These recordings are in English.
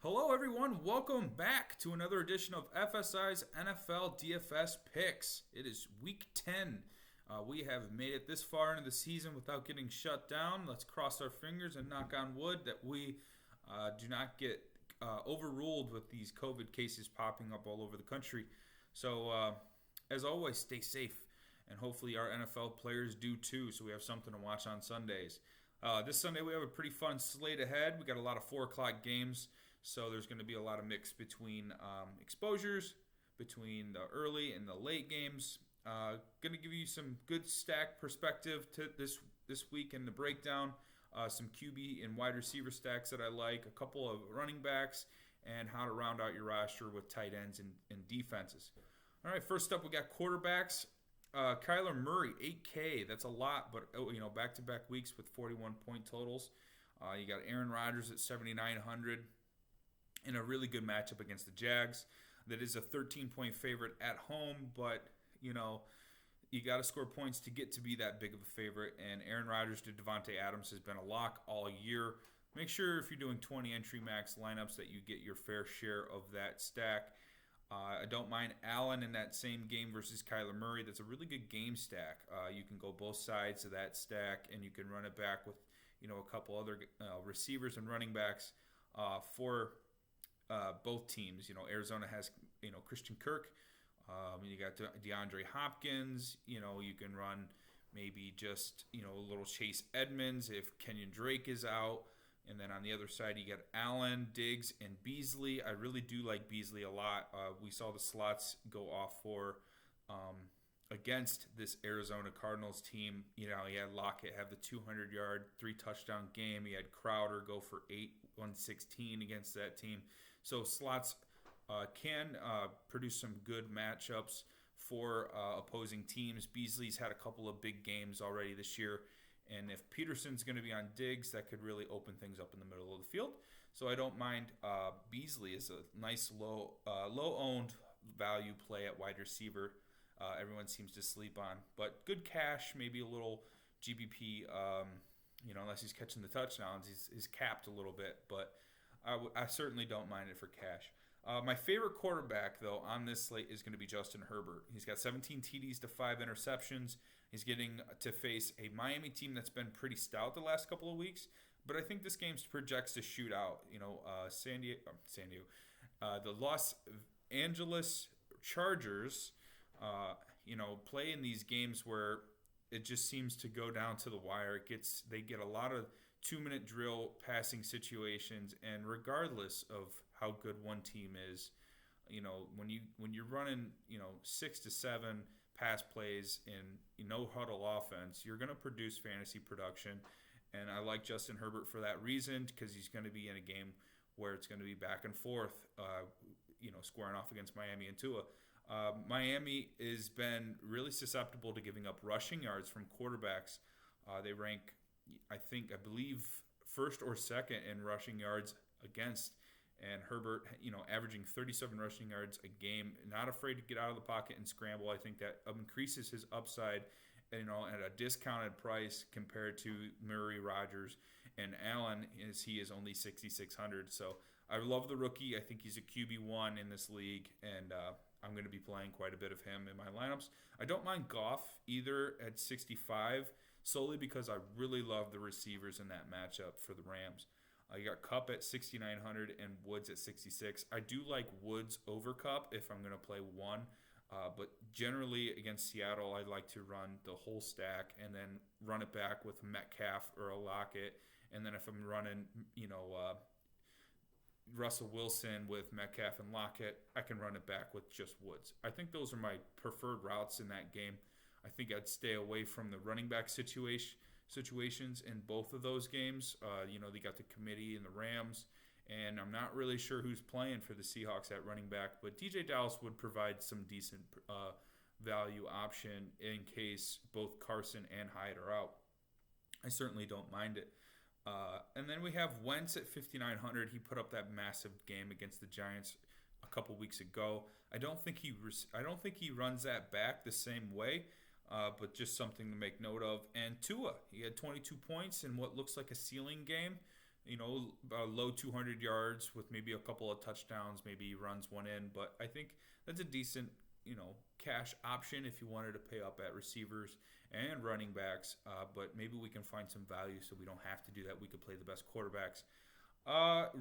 Hello, everyone. Welcome back to another edition of FSI's NFL DFS Picks. It is week 10. We have made it this far into the season without getting shut down. Let's cross our fingers and knock on wood that we do not get overruled with these COVID cases popping up all over the country. So, as always, stay safe, and hopefully our NFL players do too, so we have something to watch on Sundays. This Sunday we have a pretty fun slate ahead. We got a lot of 4 o'clock games. So there's going to be a lot of mix between exposures, between the early and the late games. Going to give you some good stack perspective to this week in the breakdown. Some QB and wide receiver stacks that I like, a couple of running backs, and how to round out your roster with tight ends and defenses. All right, first up we got quarterbacks. Kyler Murray, 8K. That's a lot, but back-to-back weeks with 41-point totals. You got Aaron Rodgers at 7,900. In a really good matchup against the Jags. That is a 13-point favorite at home, but, you got to score points to get to be that big of a favorite. And Aaron Rodgers to Devontae Adams has been a lock all year. Make sure if you're doing 20 entry max lineups that you get your fair share of that stack. I don't mind Allen in that same game versus Kyler Murray. That's a really good game stack. You can go both sides of that stack, and you can run it back with, a couple other receivers and running backs for both teams. Arizona has, Christian Kirk. You got DeAndre Hopkins. You can run maybe just, a little Chase Edmonds if Kenyon Drake is out. And then on the other side, you got Allen, Diggs, and Beasley. I really do like Beasley a lot. We saw the slots go off for against this Arizona Cardinals team. He had Lockett have the 200-yard, 3-touchdown game. He had Crowder go for 116 against that team. So slots can produce some good matchups for opposing teams. Beasley's had a couple of big games already this year. And if Peterson's going to be on Diggs, that could really open things up in the middle of the field. So I don't mind Beasley as a nice low-owned value play at wide receiver. Everyone seems to sleep on. But good cash, maybe a little GPP, unless he's catching the touchdowns. He's capped a little bit, but I certainly don't mind it for cash. My favorite quarterback, though, on this slate is going to be Justin Herbert. He's got 17 TDs to 5 interceptions. He's getting to face a Miami team that's been pretty stout the last couple of weeks, but I think this game projects to shoot out. San Diego, the Los Angeles Chargers, play in these games where it just seems to go down to the wire. They get a lot of 2-minute drill passing situations, and regardless of how good one team is, when you're running 6 to 7 pass plays in no huddle offense, you're going to produce fantasy production. And I like Justin Herbert for that reason, because he's going to be in a game where it's going to be back and forth, squaring off against Miami and Tua. Miami has been really susceptible to giving up rushing yards from quarterbacks. They rank, I believe, first or second in rushing yards against. And Herbert, averaging 37 rushing yards a game, not afraid to get out of the pocket and scramble. I think that increases his upside, at a discounted price compared to Murray, Rodgers, and Allen, as he is only 6,600. So I love the rookie. I think he's a QB1 in this league, and I'm going to be playing quite a bit of him in my lineups. I don't mind Goff either at 65, solely because I really love the receivers in that matchup for the Rams. You got Kupp at 6,900 and Woods at 66. I do like Woods over Kupp if I'm going to play one. But generally against Seattle, I like to run the whole stack and then run it back with Metcalf or a Lockett. And then if I'm running, Russell Wilson with Metcalf and Lockett, I can run it back with just Woods. I think those are my preferred routes in that game. I think I'd stay away from the running back situations in both of those games. They got the committee and the Rams, and I'm not really sure who's playing for the Seahawks at running back, but DJ Dallas would provide some decent value option in case both Carson and Hyde are out. I certainly don't mind it. And then we have Wentz at 5,900. He put up that massive game against the Giants a couple weeks ago. I don't think he runs that back the same way. But just something to make note of. And Tua, he had 22 points in what looks like a ceiling game. low 200 yards with maybe a couple of touchdowns. Maybe he runs one in, but I think that's a decent, cash option if you wanted to pay up at receivers and running backs. But maybe we can find some value so we don't have to do that. We could play the best quarterbacks.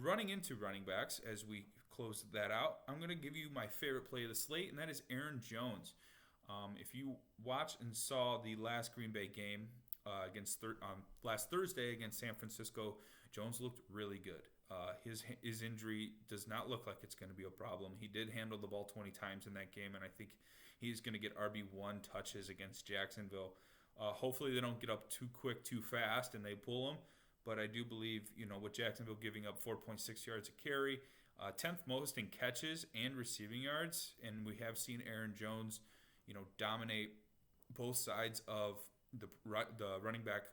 Running into running backs as we close that out, I'm going to give you my favorite play of the slate, and that is Aaron Jones. If you watched and saw the last Green Bay game last Thursday against San Francisco, Jones looked really good. His injury does not look like it's going to be a problem. He did handle the ball 20 times in that game, and I think he's going to get RB1 touches against Jacksonville. Hopefully they don't get up too quick, too fast, and they pull him. But I do believe, with Jacksonville giving up 4.6 yards a carry, 10th most in catches and receiving yards, and we have seen Aaron Jones, dominate both sides of the running back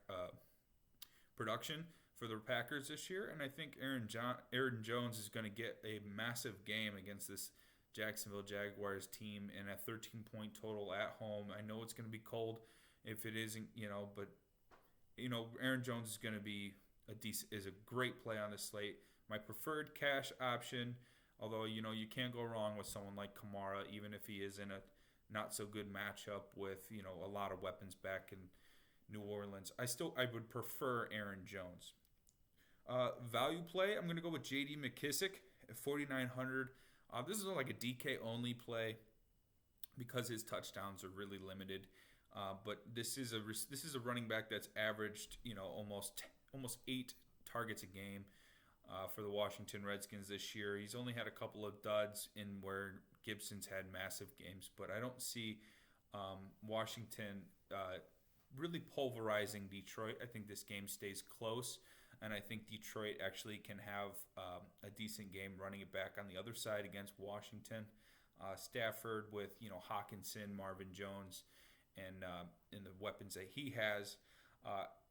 production for the Packers this year, and I think Aaron Jones is going to get a massive game against this Jacksonville Jaguars team and a 13-point total at home. I know it's going to be cold if it isn't, but Aaron Jones is going to be is a great play on the slate. My preferred cash option, although you can't go wrong with someone like Kamara, even if he is in a not so good matchup with a lot of weapons back in New Orleans. I would prefer Aaron Jones. Value play, I'm going to go with J.D. McKissick at 4,900. This is like a DK only play because his touchdowns are really limited. But this is a running back that's averaged almost 8 targets a game for the Washington Redskins this year. He's only had a couple of duds in where Gibson's had massive games, but I don't see Washington really pulverizing Detroit. I think this game stays close, and I think Detroit actually can have a decent game running it back on the other side against Washington. Stafford with Hawkinson, Marvin Jones, and the weapons that he has.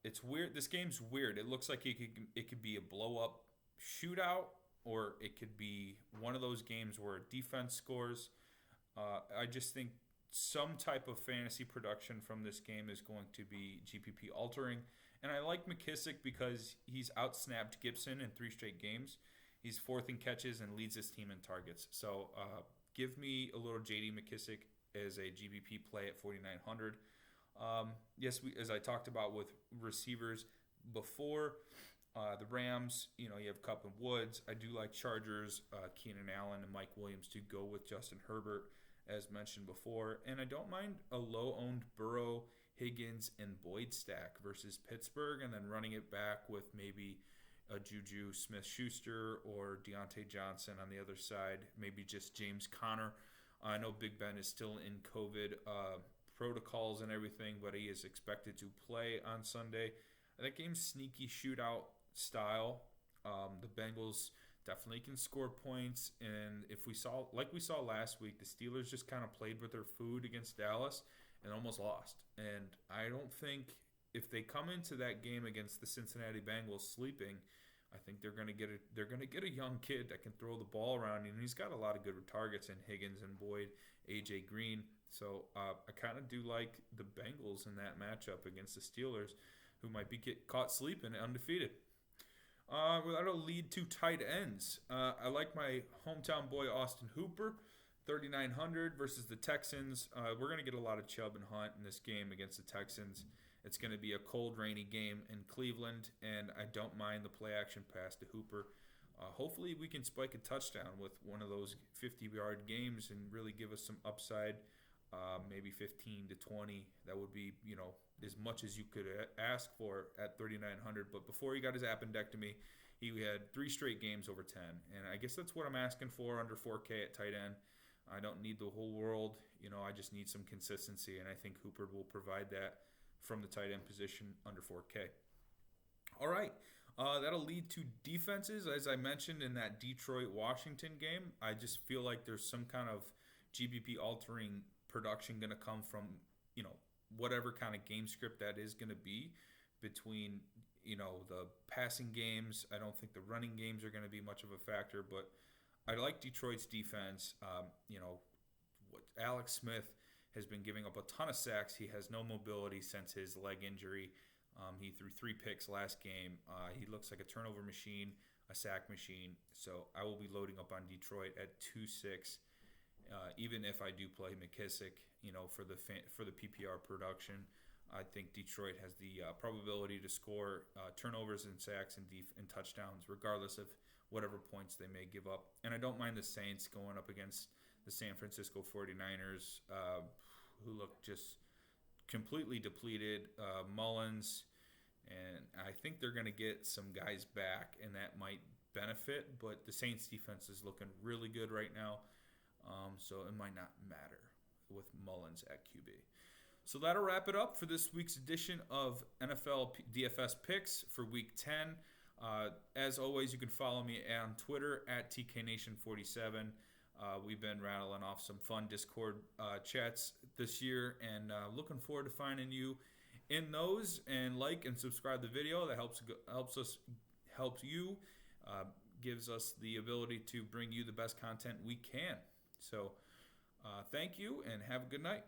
It's weird. This game's weird. It looks like it could be a blow-up shootout, or it could be one of those games where defense scores. I just think some type of fantasy production from this game is going to be GPP altering. And I like McKissick because he's outsnapped Gibson in 3 straight games. He's 4th in catches and leads his team in targets. So give me a little J.D. McKissick as a GPP play at 4,900. Yes, as I talked about with receivers before, the Rams, you have Kupp and Woods. I do like Chargers, Keenan Allen, and Mike Williams to go with Justin Herbert, as mentioned before. And I don't mind a low-owned Burrow, Higgins, and Boyd stack versus Pittsburgh, and then running it back with maybe a Juju Smith-Schuster or Deontay Johnson on the other side, maybe just James Conner. I know Big Ben is still in COVID protocols and everything, but he is expected to play on Sunday. That game's sneaky shootout style. The Bengals definitely can score points, and if we saw last week, the Steelers just kind of played with their food against Dallas and almost lost. And I don't think if they come into that game against the Cincinnati Bengals sleeping, I think they're gonna get a young kid that can throw the ball around, and he's got a lot of good targets in Higgins and Boyd, AJ Green. So I kind of do like the Bengals in that matchup against the Steelers, who might be caught sleeping undefeated. That'll lead to tight ends. I like my hometown boy Austin Hooper, 3,900 versus the Texans. We're going to get a lot of Chubb and Hunt in this game against the Texans. It's going to be a cold, rainy game in Cleveland, and I don't mind the play-action pass to Hooper. Hopefully we can spike a touchdown with one of those 50-yard games and really give us some upside, maybe 15 to 20. That would be, as much as you could ask for at 3,900. But before he got his appendectomy, he had 3 straight games over 10. And I guess that's what I'm asking for under 4K at tight end. I don't need the whole world. I just need some consistency, and I think Hooper will provide that from the tight end position under 4K. All right. That'll lead to defenses. As I mentioned in that Detroit-Washington game, I just feel like there's some kind of GPP-altering production going to come from, whatever kind of game script that is going to be between, the passing games. I don't think the running games are going to be much of a factor, but I like Detroit's defense. What Alex Smith has been giving up a ton of sacks. He has no mobility since his leg injury. He threw 3 picks last game. He looks like a turnover machine, a sack machine. So I will be loading up on Detroit at 2-6. Even if I do play Mckissick, for the PPR production, I think Detroit has the probability to score turnovers and sacks and touchdowns, regardless of whatever points they may give up. And I don't mind the Saints going up against the San Francisco 49ers, who look just completely depleted. Mullins, and I think they're going to get some guys back, and that might benefit. But the Saints defense is looking really good right now, so it might not matter with Mullins at QB. So that'll wrap it up for this week's edition of NFL DFS Picks for Week 10. As always, you can follow me on Twitter at TKNation47. We've been rattling off some fun Discord chats this year, and looking forward to finding you in those. And like and subscribe to the video. That helps you, gives us the ability to bring you the best content we can. So thank you, and have a good night.